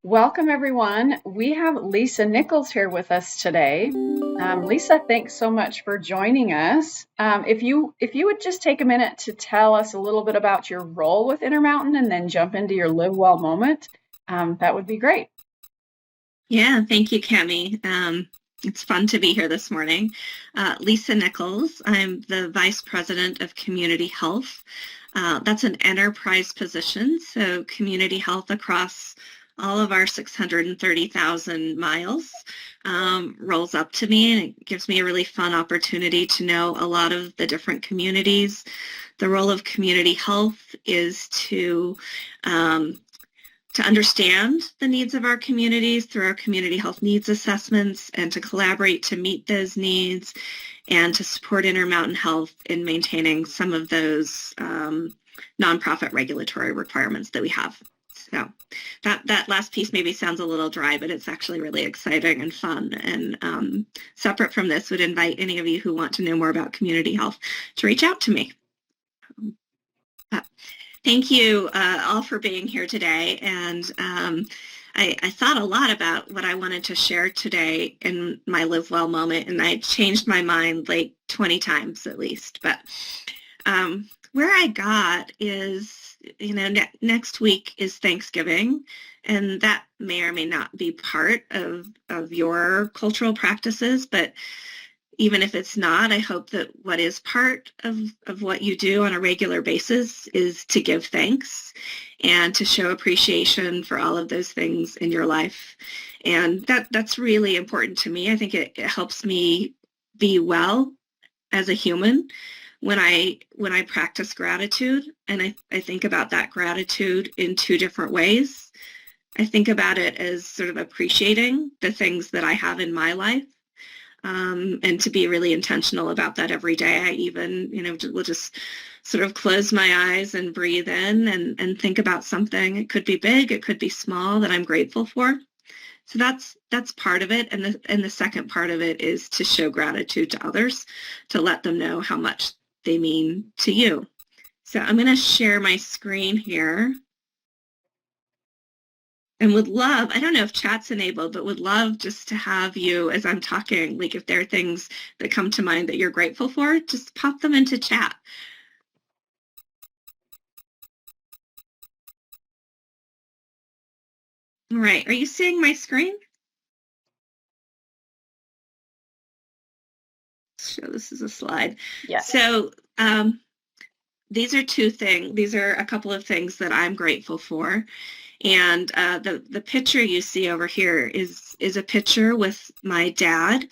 Welcome, everyone. We have Lisa Nichols here with us today. Lisa, thanks so much for joining us. If you would just take a minute to tell us a little bit about your role with Intermountain and then jump into your Live Well moment, that would be great. Yeah, thank you, Cami. It's fun to be here this morning. Lisa Nichols, I'm the Vice President of Community Health. That's an enterprise position, so community health across all of our 630,000 miles rolls up to me, and it gives me a really fun opportunity to know a lot of the different communities. The role of community health is to understand the needs of our communities through our community health needs assessments and to collaborate to meet those needs and to support Intermountain Health in maintaining some of those nonprofit regulatory requirements that we have. So that last piece maybe sounds a little dry, but it's actually really exciting and fun. And separate from this, would invite any of you who want to know more about community health to reach out to me. Thank you all for being here today. And I thought a lot about what I wanted to share today in my Live Well moment, and I changed my mind like 20 times at least. But where I got is, next week is Thanksgiving, and that may or may not be part of your cultural practices, but even if it's not, I hope that what is part of what you do on a regular basis is to give thanks and to show appreciation for all of those things in your life. And that's really important to me. I think it helps me be well as a human when I practice gratitude. And I think about that gratitude in two different ways. I think about it as sort of appreciating the things that I have in my life. And to be really intentional about that every day. I even, will just sort of close my eyes and breathe in and think about something. It could be big, it could be small, that I'm grateful for. So that's part of it. And the second part of it is to show gratitude to others, to let them know how much they mean to you. So I'm going to share my screen here. And would love, I don't know if chat's enabled, but would love just to have you, as I'm talking, like if there are things that come to mind that you're grateful for, just pop them into chat. All right, are you seeing my screen? So this is a slide. Yes. So these are a couple of things that I'm grateful for. And the picture you see over here is a picture with my dad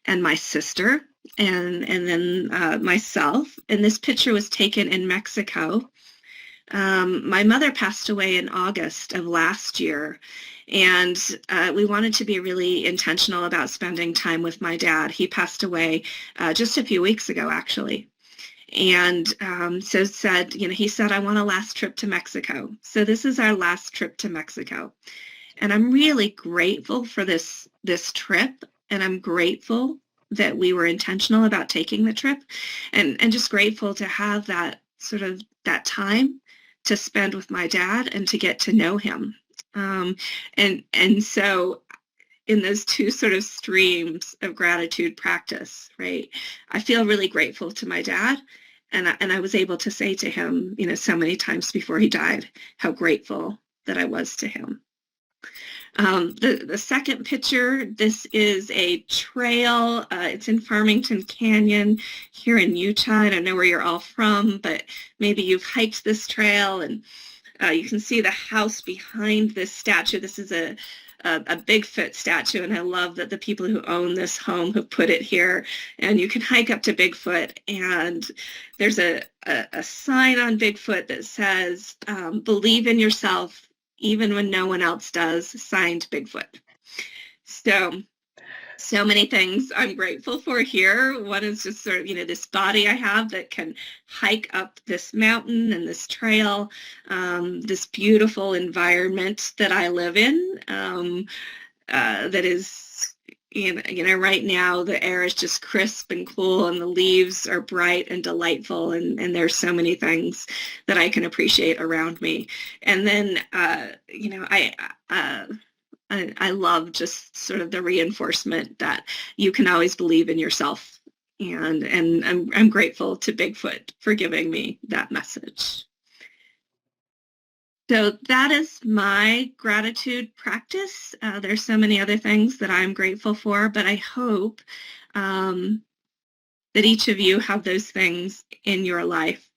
and my sister and then myself. And this picture was taken in Mexico. My mother passed away in August of last year, and we wanted to be really intentional about spending time with my dad. He passed away just a few weeks ago, actually. And so said, he said, I want a last trip to Mexico. So this is our last trip to Mexico. And I'm really grateful for this trip. And I'm grateful that we were intentional about taking the trip and just grateful to have that sort of that time to spend with my dad and to get to know him. And so in those two sort of streams of gratitude practice, right? I feel really grateful to my dad. And I was able to say to him, so many times before he died, how grateful that I was to him. The second picture, this is a trail. It's in Farmington Canyon here in Utah. I don't know where you're all from, but maybe you've hiked this trail, and you can see the house behind this statue. This is a Bigfoot statue, and I love that the people who own this home have put it here. And you can hike up to Bigfoot, and there's a sign on Bigfoot that says, believe in yourself even when no one else does, signed Bigfoot. So many things I'm grateful for here. One is just sort of, this body I have that can hike up this mountain and this trail, this beautiful environment that I live in, that is, right now the air is just crisp and cool and the leaves are bright and delightful, and there's so many things that I can appreciate around me. And then, I love just sort of the reinforcement that you can always believe in yourself. And I'm grateful to Bigfoot for giving me that message. So that is my gratitude practice. There's so many other things that I'm grateful for, but I hope that each of you have those things in your life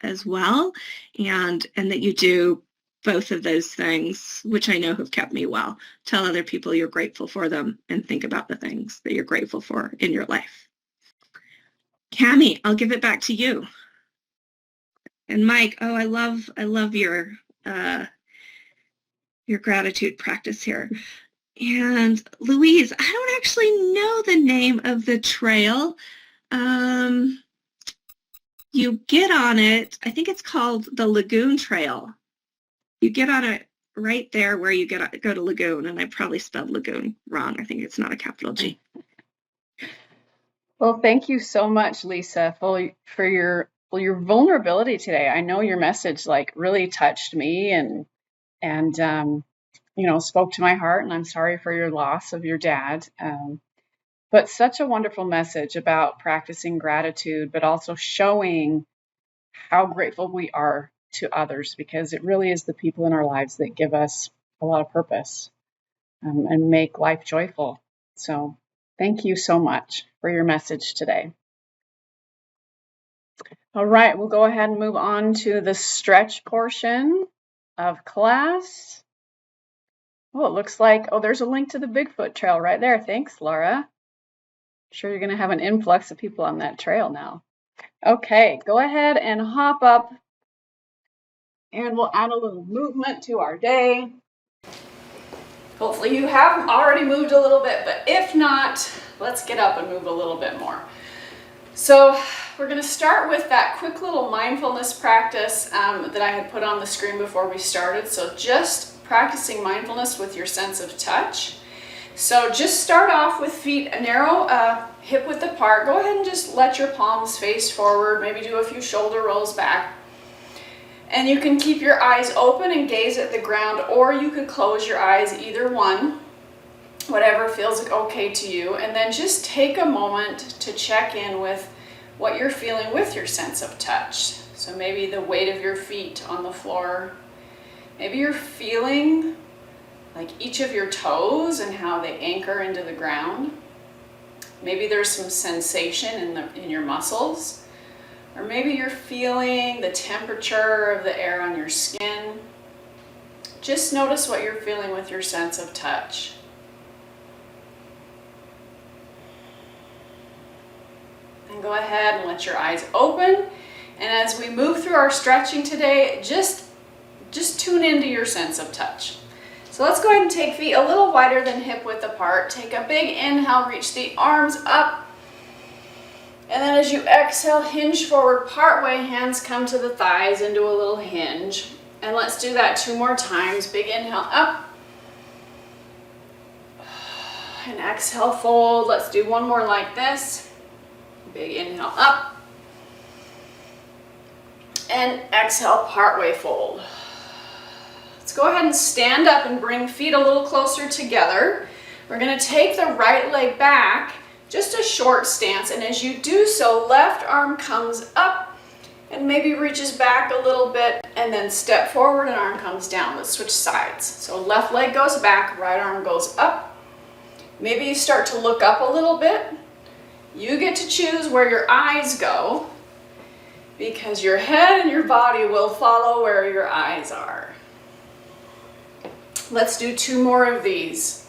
as well, and that you do both of those things, which I know have kept me well. Tell other people you're grateful for them and think about the things that you're grateful for in your life. Cammie, I'll give it back to you. And Mike, oh, I love your gratitude practice here. And Louise, I don't actually know the name of the trail. You get on it, I think it's called the Lagoon Trail. You get on it right there where you go to Lagoon, and I probably spelled Lagoon wrong. I think it's not a capital G. Well, thank you so much, Lisa, for your vulnerability today. I know your message really touched me and spoke to my heart, and I'm sorry for your loss of your dad. But such a wonderful message about practicing gratitude, but also showing how grateful we are to others, because it really is the people in our lives that give us a lot of purpose and make life joyful. So thank you so much for your message today. All right, we'll go ahead and move on to the stretch portion of class. Oh, it looks like, there's a link to the Bigfoot trail right there. Thanks, Laura. I'm sure you're going to have an influx of people on that trail now. Okay, go ahead and hop up, and we'll add a little movement to our day. Hopefully you have already moved a little bit, but if not, let's get up and move a little bit more. So we're going to start with that quick little mindfulness practice that I had put on the screen before we started. So just practicing mindfulness with your sense of touch. So just start off with feet narrow, hip width apart. Go ahead and just let your palms face forward. Maybe do a few shoulder rolls back. And you can keep your eyes open and gaze at the ground, or you could close your eyes, either one, whatever feels okay to you. And then just take a moment to check in with what you're feeling with your sense of touch. So maybe the weight of your feet on the floor. Maybe you're feeling like each of your toes and how they anchor into the ground. Maybe there's some sensation in your muscles. Or maybe you're feeling the temperature of the air on your skin. Just notice what you're feeling with your sense of touch. And go ahead and let your eyes open. And as we move through our stretching today, just tune into your sense of touch. So let's go ahead and take feet a little wider than hip width apart. Take a big inhale, reach the arms up. And then as you exhale, hinge forward partway, hands come to the thighs into a little hinge. And let's do that 2 more times. Big inhale up. And exhale, fold. Let's do 1 more like this. Big inhale up. And exhale, partway fold. Let's go ahead and stand up and bring feet a little closer together. We're going to take the right leg back. Just a short stance, and as you do so, left arm comes up and maybe reaches back a little bit, and then step forward and arm comes down. Let's switch sides. So left leg goes back, right arm goes up. Maybe you start to look up a little bit. You get to choose where your eyes go, because your head and your body will follow where your eyes are. Let's do 2 more of these.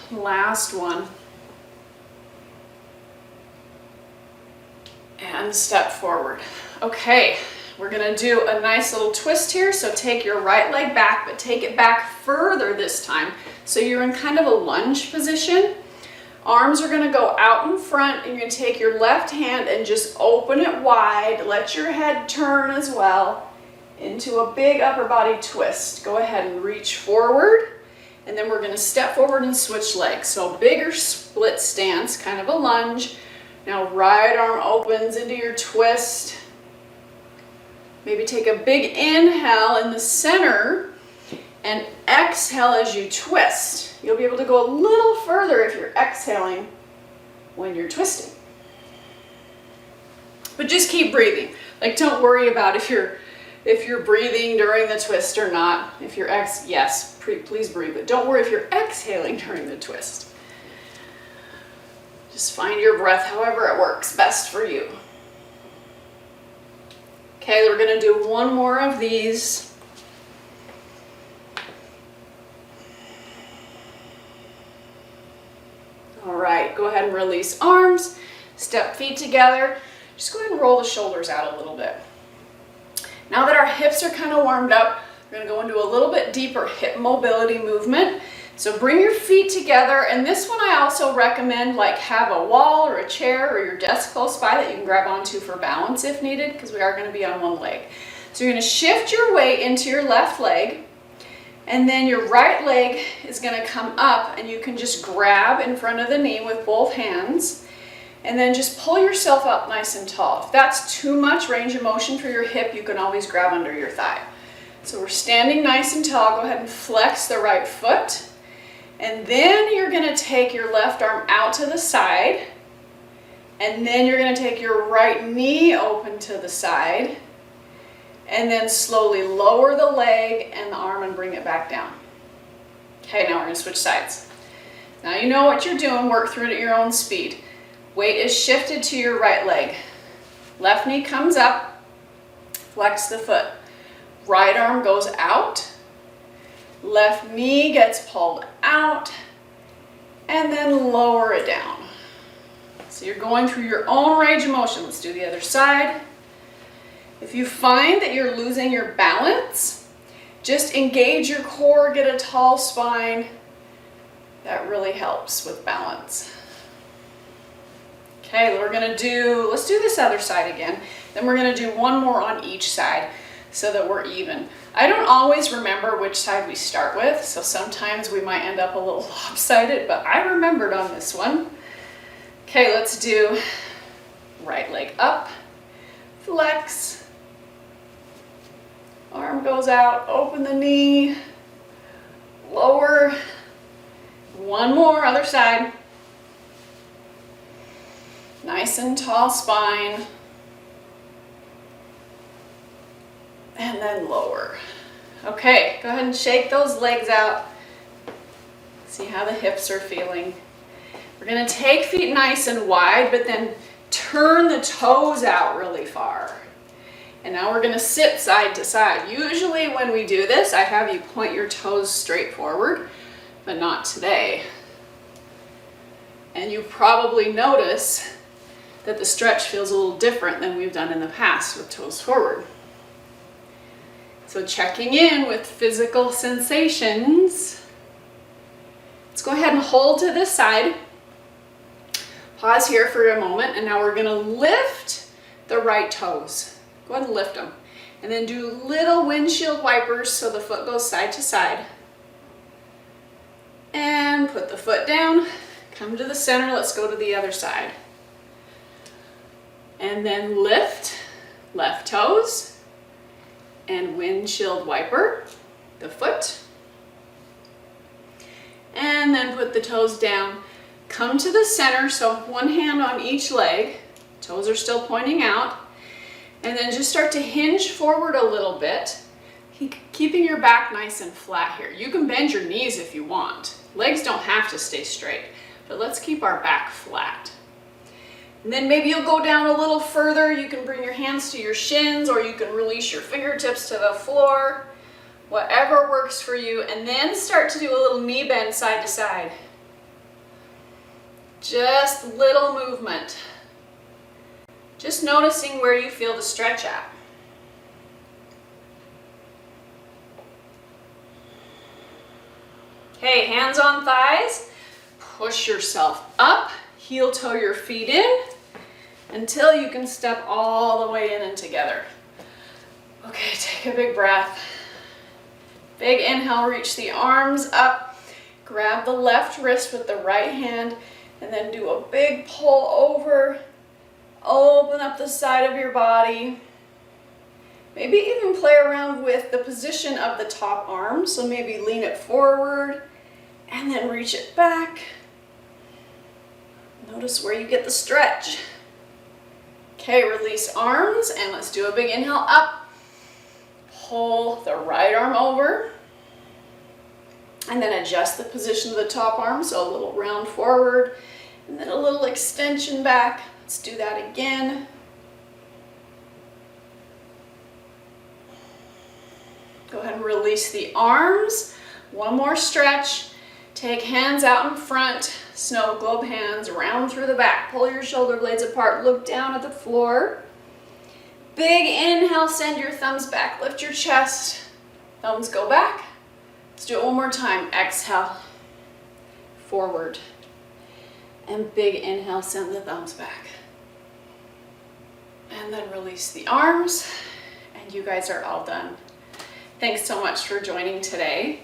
Last one. And step forward. Okay, we're going to do a nice little twist here. So take your right leg back, but take it back further this time. So you're in kind of a lunge position. Arms are going to go out in front, and you're going to take your left hand and just open it wide. Let your head turn as well into a big upper body twist. Go ahead and reach forward. And then we're going to step forward and switch legs. So bigger split stance, kind of a lunge. Now right arm opens into your twist. Maybe take a big inhale in the center and exhale as you twist. You'll be able to go a little further if you're exhaling when you're twisting. But just keep breathing. Like, don't worry about if you're breathing during the twist or not. If you're yes, please breathe, but don't worry if you're exhaling during the twist. Just find your breath however it works best for you. Okay, we're going to do one more of these. All right, go ahead and release arms, step feet together. Just go ahead and roll the shoulders out a little bit. Now that our hips are kind of warmed up, we're going to go into a little bit deeper hip mobility movement. So bring your feet together, and this one I also recommend, like, have a wall or a chair or your desk close by that you can grab onto for balance if needed, because we are going to be on one leg. So you're going to shift your weight into your left leg, and then your right leg is going to come up, and you can just grab in front of the knee with both hands, and then just pull yourself up nice and tall. If that's too much range of motion for your hip, you can always grab under your thigh. So we're standing nice and tall. Go ahead and flex the right foot. And then you're going to take your left arm out to the side. And then you're going to take your right knee open to the side. And then slowly lower the leg and the arm and bring it back down. Okay, now we're going to switch sides. Now you know what you're doing. Work through it at your own speed. Weight is shifted to your right leg. Left knee comes up. Flex the foot. Right arm goes out. Left knee gets pulled out, and then lower it down. So you're going through your own range of motion. Let's do the other side. If you find that you're losing your balance, just engage your core, get a tall spine. That really helps with balance. Okay, let's do this other side again. Then we're going to do one more on each side so that we're even. I don't always remember which side we start with, so sometimes we might end up a little lopsided, but I remembered on this one. Okay, let's do right leg up, flex, arm goes out, open the knee, lower, one more, other side. Nice and tall spine. And then lower. Okay, go ahead and shake those legs out. See how the hips are feeling. We're going to take feet nice and wide, but then turn the toes out really far. And now we're going to sit side to side. Usually when we do this, I have you point your toes straight forward, but not today. And you probably notice that the stretch feels a little different than we've done in the past with toes forward. So checking in with physical sensations. Let's go ahead and hold to this side. Pause here for a moment, and now we're going to lift the right toes. Go ahead and lift them. And then do little windshield wipers so the foot goes side to side. And put the foot down. Come to the center. Let's go to the other side. And then lift left toes. And windshield wiper the foot. And then put the toes down. Come to the center, so one hand on each leg. Toes are still pointing out. And then just start to hinge forward a little bit, keeping your back nice and flat here. You can bend your knees if you want. Legs don't have to stay straight, but let's keep our back flat. And then maybe you'll go down a little further. You can bring your hands to your shins, or you can release your fingertips to the floor. Whatever works for you. And then start to do a little knee bend side to side. Just little movement. Just noticing where you feel the stretch at. Okay, hands on thighs. Push yourself up. Heel toe your feet in until you can step all the way in and together. Okay, take a big breath. Big inhale, reach the arms up. Grab the left wrist with the right hand and then do a big pull over. Open up the side of your body. Maybe even play around with the position of the top arm. So maybe lean it forward and then reach it back. Notice where you get the stretch. Okay, release arms and let's do a big inhale up. Pull the right arm over. And then adjust the position of the top arm. So a little round forward and then a little extension back. Let's do that again. Go ahead and release the arms. One more stretch. Take hands out in front. Snow globe hands round through the back. Pull your shoulder blades apart. Look down at the floor. Big inhale, send your thumbs back. Lift your chest. Thumbs go back. Let's do it one more time. Exhale. Forward. And big inhale, send the thumbs back. And then release the arms. And you guys are all done. Thanks so much for joining today.